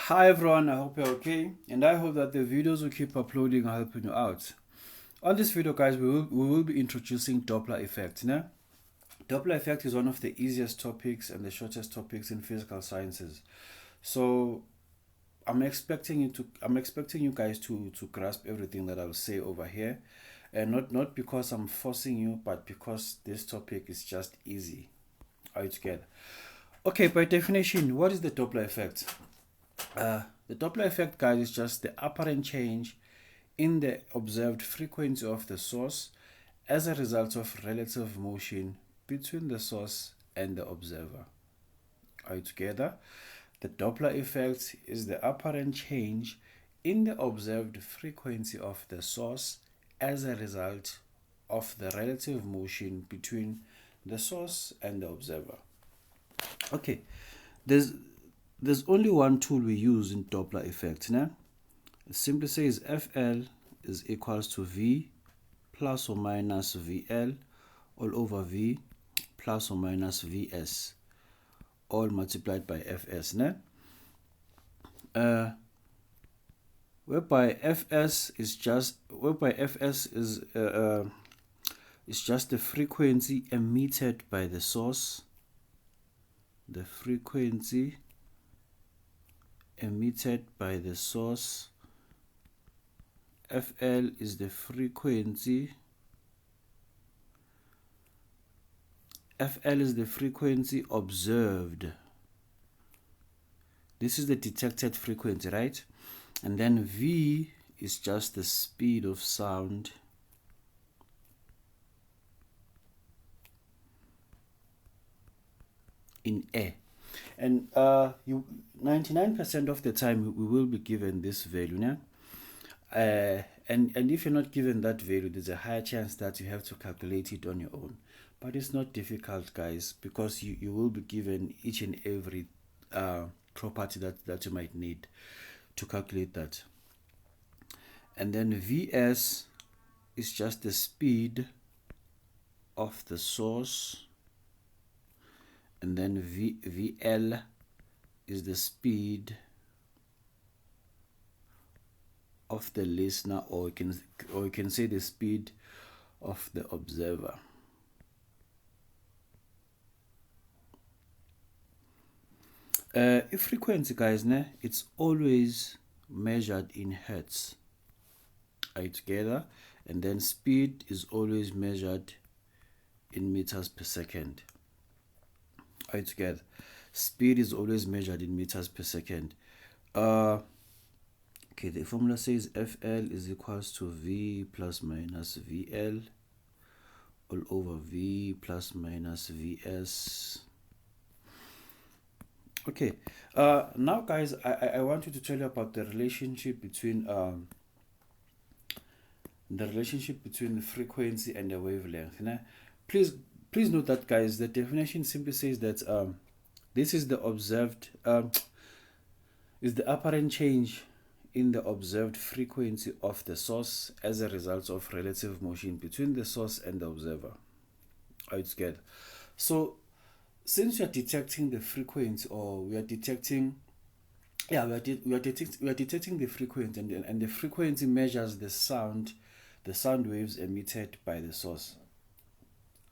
Hi everyone, I hope you're okay, and I hope that the videos we keep uploading are helping you out. On this video, guys, we will be introducing Doppler effect. Doppler effect is one of the easiest topics and the shortest topics in physical sciences. So I'm expecting you guys to grasp everything that I'll say over here, and not because I'm forcing you, but because this topic is just easy. Are you together? Okay, by definition, what is the Doppler effect? The Doppler effect, guys, is just the apparent change in the observed frequency of the source as a result of relative motion between the source and the observer. Are you together? The Doppler effect is the apparent change in the observed frequency of the source as a result of the relative motion between the source and the observer. Okay, there's there's only one tool we use in Doppler effect. It simply says FL is equals to V plus or minus VL all over V plus or minus VS all multiplied by Fs. Whereby Fs is just the frequency emitted by the source. The frequency emitted by the source. FL is the frequency. FL is the frequency observed. This is the detected frequency, right? And then V is just the speed of sound. In air. And 99% of the time we will be given this value. And if you're not given that value, there's a higher chance that you have to calculate it on your own. But it's not difficult, guys, because you will be given each and every property that you might need to calculate that. And then Vs is just the speed of the source, and then VL is the speed of the listener, or you can say the speed of the observer. If frequency, guys, it's always measured in hertz. Are you together? And then speed is always measured in meters per second. Are you together? Speed is always measured in meters per second. Okay, the formula says FL is equals to V plus minus VL all over V plus minus VS. Okay, now, guys, I want you to tell you about the relationship between the frequency and the wavelength. Please note that, guys, the definition simply says that this is the observed is the apparent change in the observed frequency of the source as a result of relative motion between the source and the observer. Are you together? So since we are detecting the frequency, or we are detecting the frequency, and the frequency measures the sound waves emitted by the source.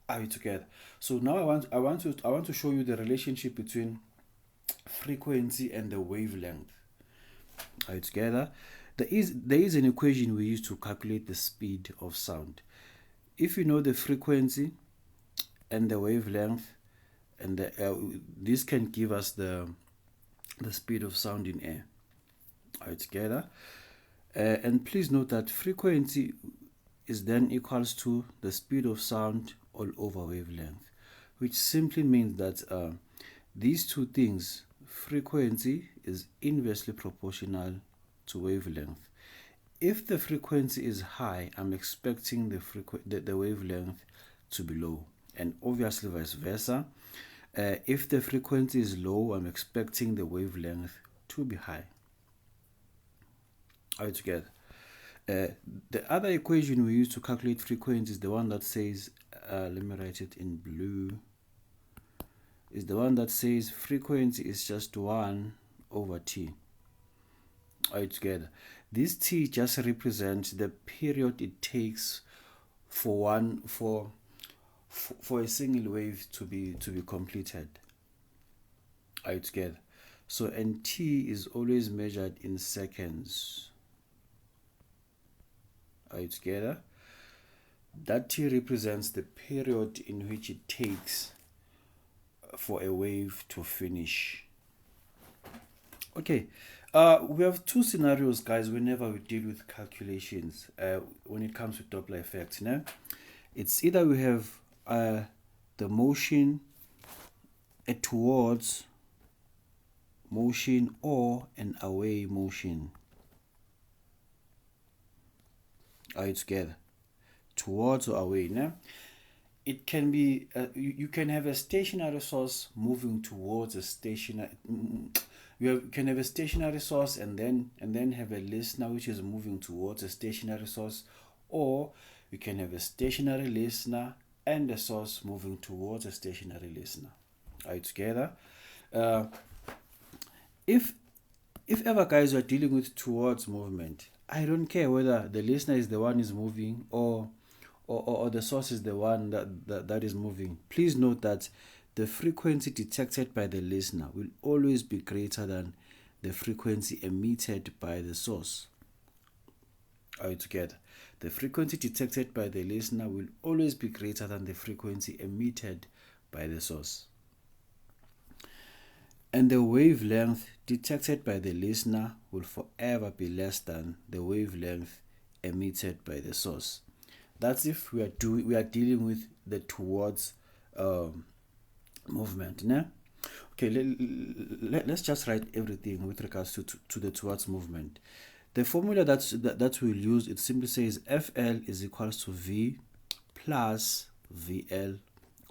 Are you together? So now I want to show you the relationship between frequency and the wavelength. Are you together? There is an equation we use to calculate the speed of sound. If you know the frequency and the wavelength, and this can give us the speed of sound in air. Are you together? And please note that frequency is then equals to the speed of sound all over wavelength, which simply means that these two things, frequency is inversely proportional to wavelength. If the frequency is high, I'm expecting the wavelength to be low, and obviously vice versa. If the frequency is low, I'm expecting the wavelength to be high. Are you together? The other equation we use to calculate frequency is the one that says, let me write it in blue, is the one that says frequency is just 1 over t. Are you together? This t just represents the period it takes for a single wave to be completed. Are you together? So, and t is always measured in seconds. Are you together? That t represents the period in which it takes for a wave to finish. Okay, we have two scenarios, guys, whenever we deal with calculations when it comes to Doppler effect. It's either we have the motion, a towards motion, or an away motion. Are you together? Towards or away. It can be you can have a stationary source moving towards a stationary. You can have a stationary source and then have a listener which is moving towards a stationary source, or you can have a stationary listener and a source moving towards a stationary listener. Are you together? If ever, guys, you are dealing with towards movement, I don't care whether the listener is the one is moving or the source is the one that is moving. Please note that the frequency detected by the listener will always be greater than the frequency emitted by the source. Are you together? The frequency detected by the listener will always be greater than the frequency emitted by the source. And the wavelength detected by the listener will forever be less than the wavelength emitted by the source. That's if we are dealing with the towards movement. Okay, let's just write everything with regards to the towards movement. The formula that we'll use, it simply says FL is equals to V plus VL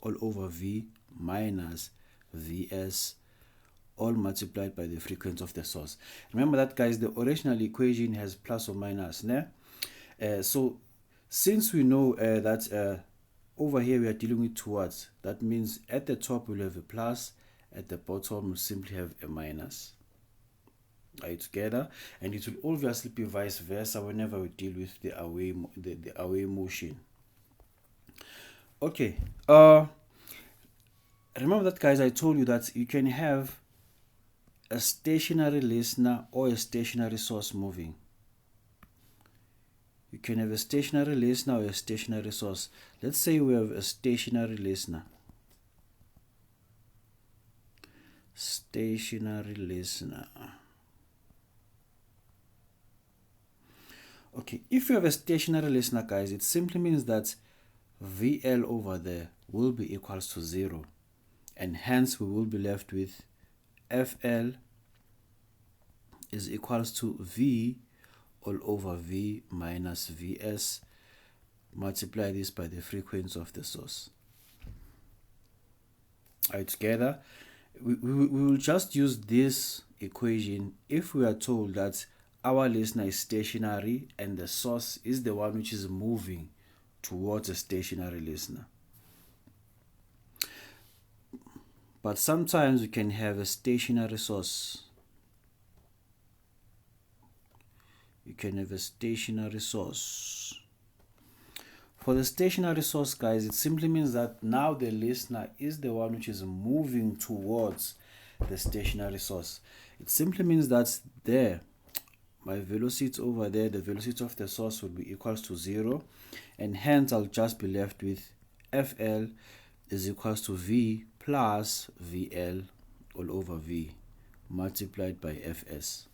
all over V minus VS all multiplied by the frequency of the source. Remember that, guys, the original equation has plus or minus. So since we know that over here we are dealing with towards, that means at the top we'll have a plus, at the bottom we'll simply have a minus. Are you together? And it will obviously be vice versa whenever we deal with the away motion. Okay. Remember that, guys, I told you that you can have a stationary listener or a stationary source moving. You can have a stationary listener or a stationary source. Let's say we have a stationary listener. Stationary listener. Okay, if you have a stationary listener, guys, it simply means that VL over there will be equals to 0. And hence we will be left with FL is equals to V all over V minus Vs. Multiply this by the frequency of the source. Are you together? We will just use this equation if we are told that our listener is stationary and the source is the one which is moving towards a stationary listener. But sometimes we can have a stationary source. You can have a stationary source. For the stationary source, guys, it simply means that now the listener is the one which is moving towards the stationary source. It simply means that there, my velocity over there, the velocity of the source will be equals to 0, and hence I'll just be left with FL is equals to V plus VL all over V multiplied by Fs.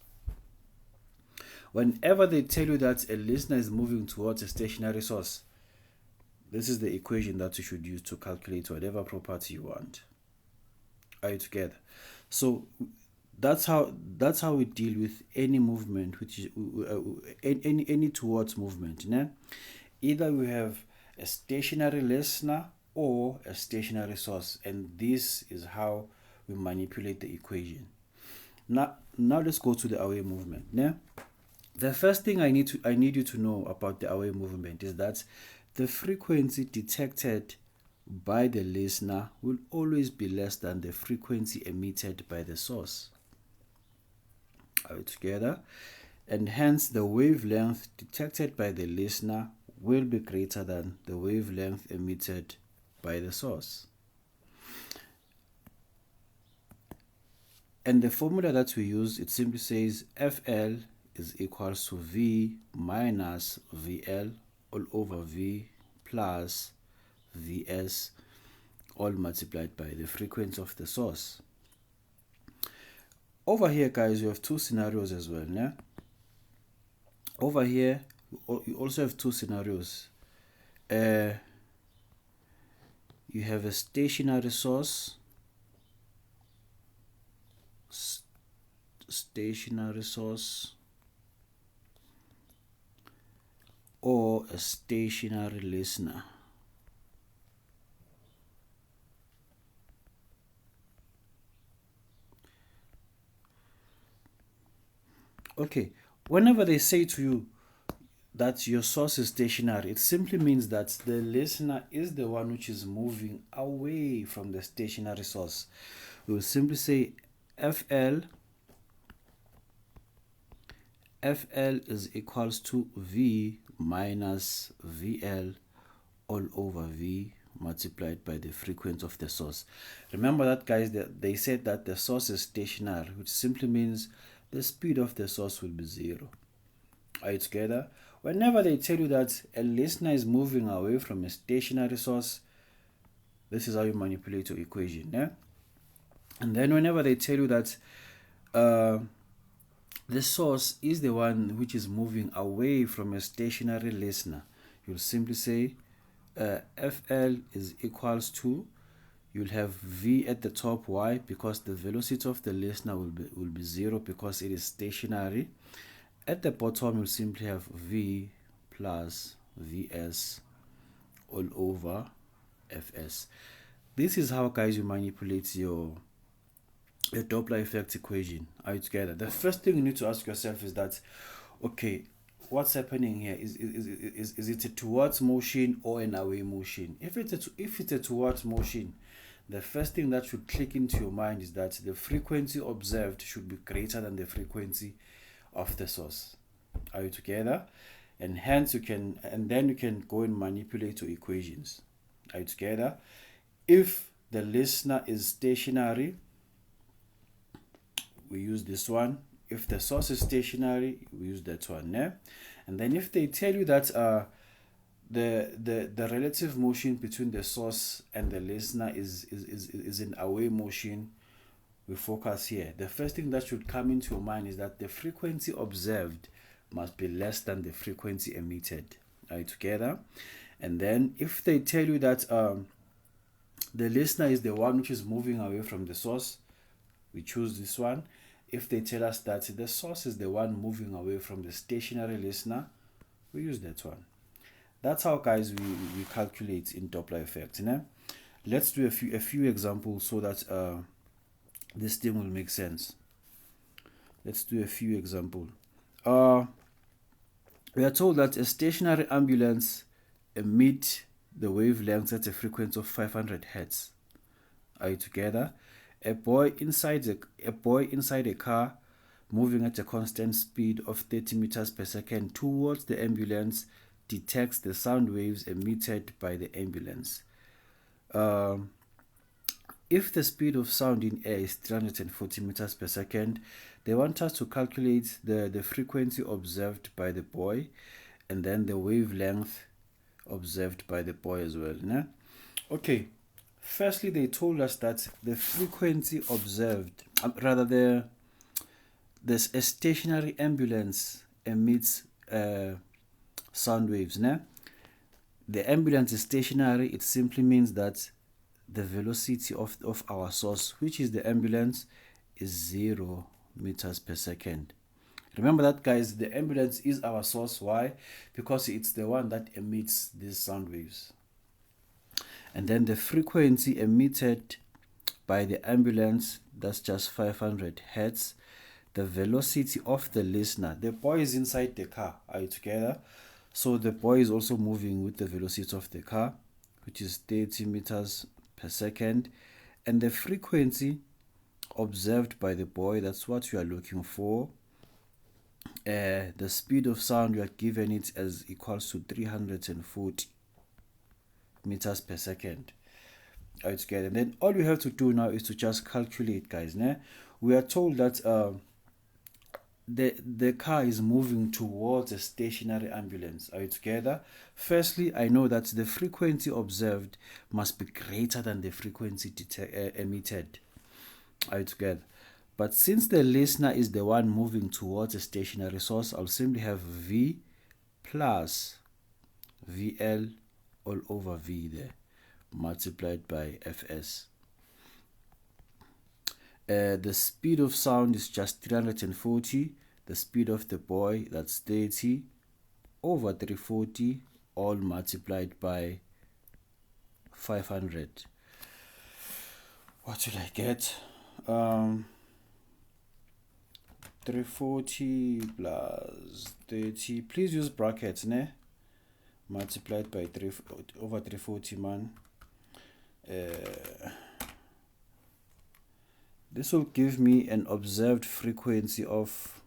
Whenever they tell you that a listener is moving towards a stationary source, this is the equation that you should use to calculate whatever property you want. Are you together? So that's how we deal with any movement, which is any towards movement. Either we have a stationary listener or a stationary source, and this is how we manipulate the equation. Now let's go to the away movement. The first thing I need you to know about the away movement is that the frequency detected by the listener will always be less than the frequency emitted by the source. Are we together? and hence the wavelength detected by the listener will be greater than the wavelength emitted by the source. And the formula that we use, it simply says FL is equals to V minus VL all over V plus Vs all multiplied by the frequency of the source. Over here, guys, you have two scenarios as well. Yeah? Over here, you also have two scenarios. You have a stationary source, or a stationary listener. Okay, whenever they say to you that your source is stationary, it simply means that the listener is the one which is moving away from the stationary source. We will simply say FL is equals to V minus VL all over V multiplied by the frequency of the source. Remember that, guys, they said that the source is stationary, which simply means the speed of the source will be 0. Are you together? Whenever they tell you that a listener is moving away from a stationary source, this is how you manipulate your equation. Yeah? And then whenever they tell you that the source is the one which is moving away from a stationary listener, you'll simply say FL is equals to, you'll have V at the top. Why? Because the velocity of the listener will be 0 because it is stationary. At the bottom, you'll simply have V plus Vs all over Fs. This is how, guys, you manipulate your Doppler effect equation. Are you together? The first thing you need to ask yourself is that, okay, what's happening here? Is it a towards motion or an away motion? If it's a towards motion, the first thing that should click into your mind is that the frequency observed should be greater than the frequency of the source. Are you together? And hence then you can go and manipulate your equations. Are you together? If the listener is stationary, we use this one. If the source is stationary, we use that one. Yeah? And then if they tell you that the relative motion between the source and the listener is an away motion, we focus here. The first thing that should come into your mind is that the frequency observed must be less than the frequency emitted. Are you together? And then if they tell you that the listener is the one which is moving away from the source, we choose this one. If they tell us that the source is the one moving away from the stationary listener, we use that one. That's how, guys, we calculate in Doppler effect. You know? Let's do a few examples so that this thing will make sense. Let's do a few examples. We are told that a stationary ambulance emits the wavelength at a frequency of 500 Hertz. Are you together? A boy inside a car moving at a constant speed of 30 meters per second towards the ambulance detects the sound waves emitted by the ambulance. If the speed of sound in air is 340 meters per second, they want us to calculate the frequency observed by the boy and then the wavelength observed by the boy as well. Né? Okay, firstly, they told us that the frequency observed, a stationary ambulance emits sound waves. Né? The ambulance is stationary. It simply means that the velocity of our source, which is the ambulance, is 0 meters per second. Remember that, guys, the ambulance is our source. Why? Because it's the one that emits these sound waves. And then the frequency emitted by the ambulance, that's just 500 Hertz. The velocity of the listener, the boy is inside the car. Are you together? So the boy is also moving with the velocity of the car, which is 30 meters per second. And the frequency observed by the boy, that's what you are looking for, the speed of sound, we are given it as equals to 340 meters per second. Alright, together. And then all we have to do now is to just calculate, guys. We are told that the car is moving towards a stationary ambulance. Are you together? Firstly, I know that the frequency observed must be greater than the frequency emitted. Are you together? But since the listener is the one moving towards a stationary source, I'll simply have V plus VL all over V there, multiplied by Fs. The speed of sound is just 340. The speed of the boy, that's 30 over 340, all multiplied by 500. What will I get? 340 plus 30. Please use brackets, multiplied by 3 over 340, man. This will give me an observed frequency of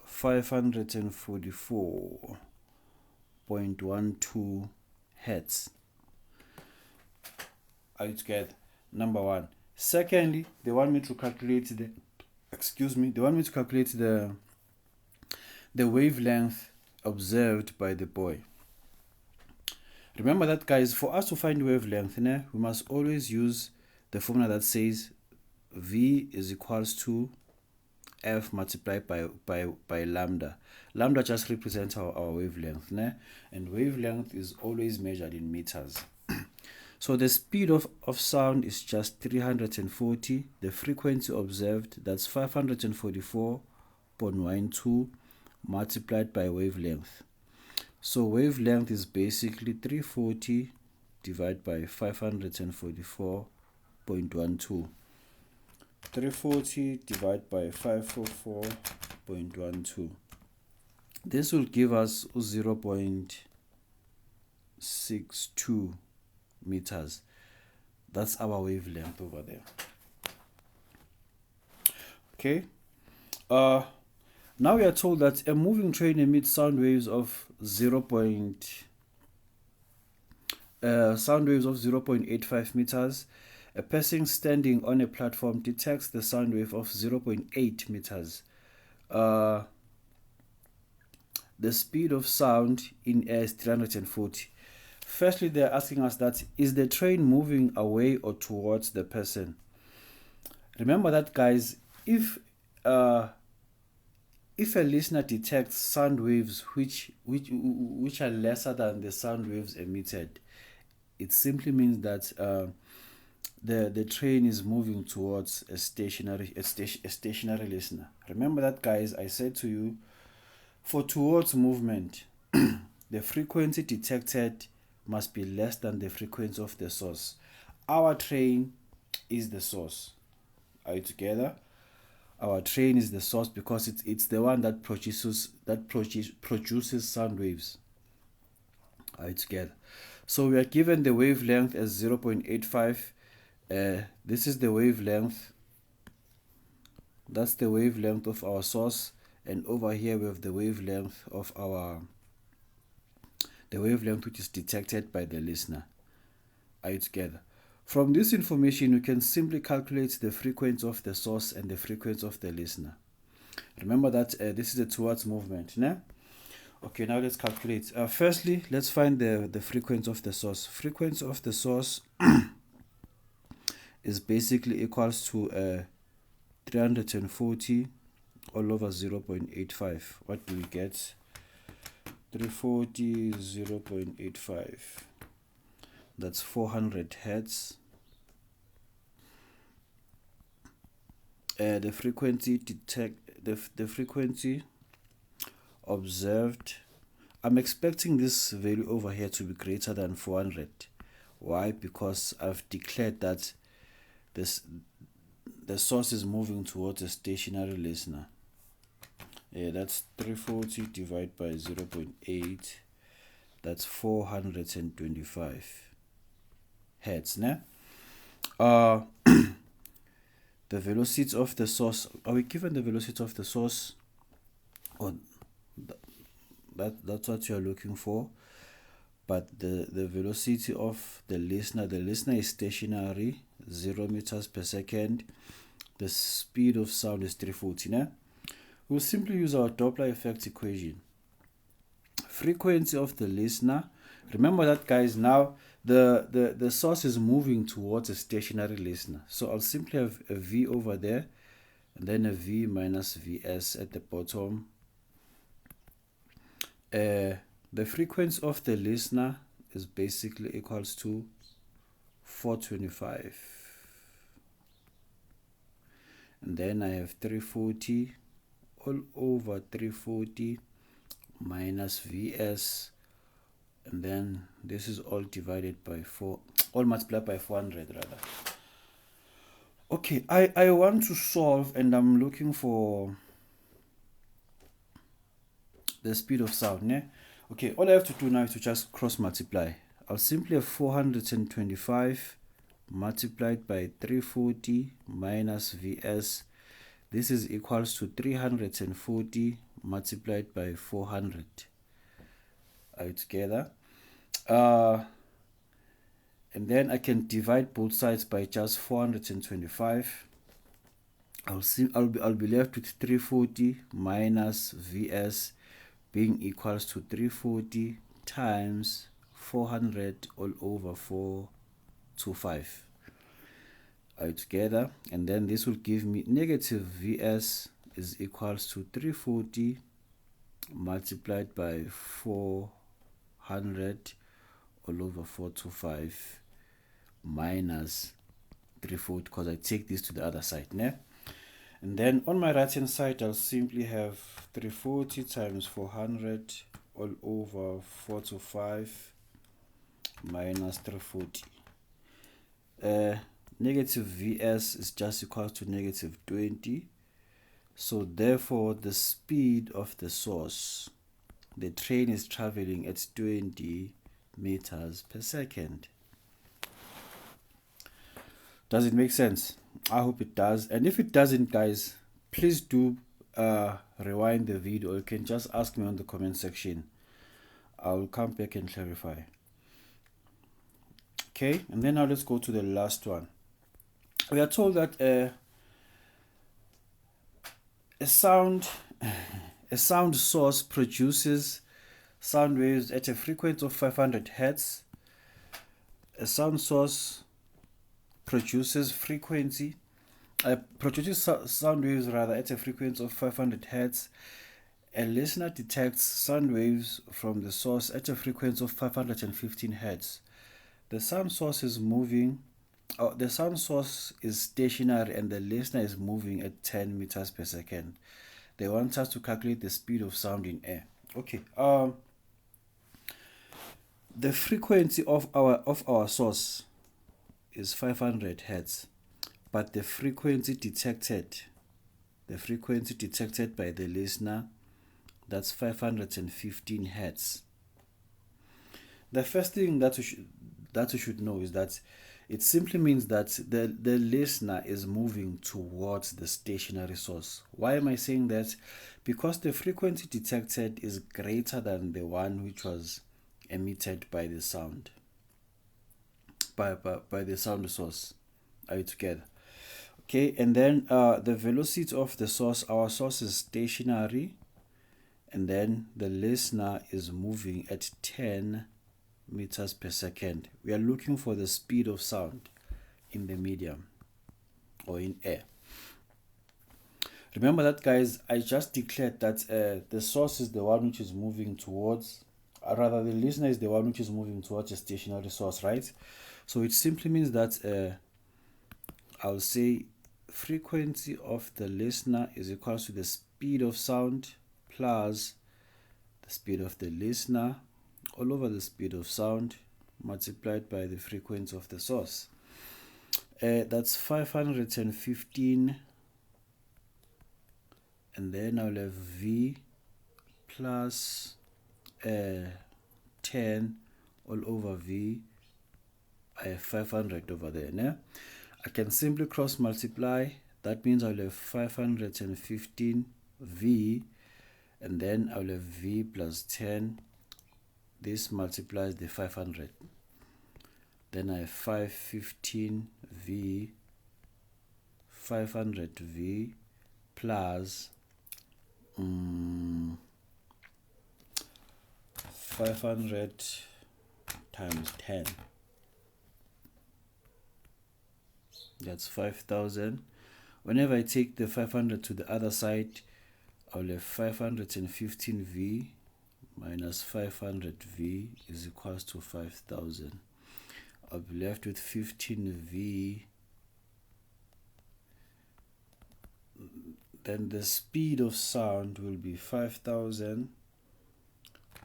544.12 hertz. Are you together? Number one. Secondly, they want me to calculate the wavelength observed by the boy. Remember that, guys, for us to find wavelength, we must always use the formula that says V is equals to F multiplied by lambda. Lambda just represents our wavelength, and wavelength is always measured in meters. So the speed of sound is just 340. The frequency observed, that's 544.12 multiplied by wavelength. So wavelength is basically 340 divided by 544.12. 340 divided by 544.12. This will give us 0.62 meters. That's our wavelength over there. Okay. Now we are told that a moving train emits sound waves of 0.85 meters. A person standing on a platform detects the sound wave of 0.8 meters. The speed of sound in air is 340. Firstly, they're asking us that, is the train moving away or towards the person? Remember that, guys, if a listener detects sound waves which are lesser than the sound waves emitted, it simply means that the train is moving towards a stationary listener. Remember that, guys, I said to you, for towards movement, the frequency detected must be less than the frequency of the source. Our train is the source. Are you together? Our train is the source because it's the one that produces sound waves. Are you together? So we are given the wavelength as 0.85. This is the wavelength. That's the wavelength of our source, and over here we have the wavelength of which is detected by the listener. Are you together? From this information, you can simply calculate the frequency of the source and the frequency of the listener. Remember that this is a towards movement. Okay, now let's calculate. Firstly, let's find the frequency of the source. Frequency of the source is basically equals to 340 all over 0.85. What do we get? 340 0.85. That's 400 hertz. The frequency observed, I'm expecting this value over here to be greater than 400. Why? Because I've declared that the source is moving towards a stationary listener. That's 340 divided by 0.8. That's 425 hertz. the velocity of the source. Are we given the velocity of the source? Or that's what you're looking for. But the velocity of the listener is stationary, 0 meters per second. The speed of sound is 340. Né? We'll simply use our Doppler effect equation. Frequency of the listener. Remember that, guys, now the source is moving towards a stationary listener. So I'll simply have a V over there, and then a V minus Vs at the bottom. The frequency of the listener is basically equals to 425. And then I have 340 all over 340 minus Vs. And then this is all divided by 4, all multiplied by 400 rather. Okay, I want to solve, and I'm looking for the speed of sound. Yeah? Okay, all I have to do now is to just cross multiply. I'll simply have 425 multiplied by 340 minus Vs. This is equals to 340 multiplied by 400. Are you together? And then I can divide both sides by just 425. I'll be left with 340 minus Vs being equals to 340 times 400 all over 425. Are you together? And then this will give me negative Vs is equals to 340 multiplied by 400 all over 425 minus 340, because I take this to the other side. Né? And then on my right hand side, I'll simply have 340 times 400 all over 425 minus 340. Negative Vs is just equal to negative 20. So therefore, the speed of the source, the train is traveling at 20 meters per second. Does it make sense? I hope it does. And if it doesn't, guys, please do rewind the video. You can just ask me on the comment section. I'll come back and clarify. Okay, and then now let's go to the last one. We are told that a sound source produces sound waves at a frequency of 500 hertz. A sound source produces sound waves rather at a frequency of 500 hertz. A listener detects sound waves from the source at a frequency of 515 hertz. The sound source is moving. The sound source is stationary and the listener is moving at 10 meters per second. They want us to calculate the speed of sound in air. Okay. The frequency of our source is 500 hertz, but the frequency detected by the listener, that's 515 hertz. The first thing that you should know is that it simply means that the listener is moving towards the stationary source. Why am I saying that? Because the frequency detected is greater than the one which was emitted by the sound, by the sound source. Are you together? Okay, and then the velocity of the source, our source is stationary, and then the listener is moving at 10 meters per second. We are looking for the speed of sound in the medium or in air. Remember that, guys, I just declared that the source is the one which is moving towards, rather the listener is the one which is moving towards a stationary source, right? So it simply means that I'll say frequency of the listener is equal to the speed of sound plus the speed of the listener all over the speed of sound multiplied by the frequency of the source. That's 515, and then I'll have V plus 10 all over V. I have 500 over there. Né? I can simply cross multiply. That means I'll have 515 V, and then I'll have V plus 10. This multiplies the 500. Then I have 515 V, 500 V plus 500 times 10. That's 5,000. Whenever I take the 500 to the other side, I'll have 515 V minus 500 V is equals to 5,000. I'll be left with 15 V. Then the speed of sound will be 5,000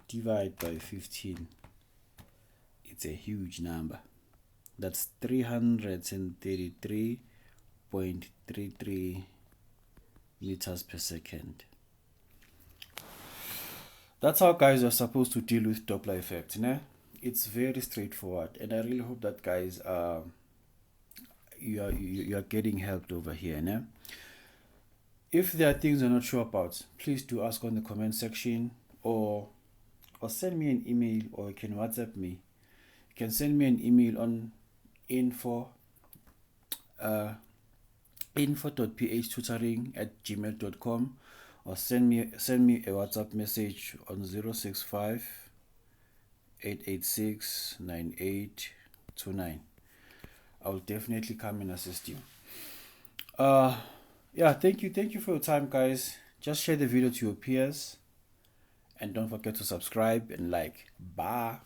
divided by 15. It's a huge number. That's 333.33 meters per second. That's how, guys, you're supposed to deal with Doppler effect. It's very straightforward, and I really hope that, guys, you are getting helped over here. If there are things you're not sure about, please do ask on the comment section, or send me an email, or you can WhatsApp me. You can send me an email on info.phtutoring@gmail.com, or send me a WhatsApp message on 065 886 9829. I'll definitely come and assist you. Yeah, thank you for your time, guys. Just share the video to your peers, and don't forget to subscribe and like. Bye.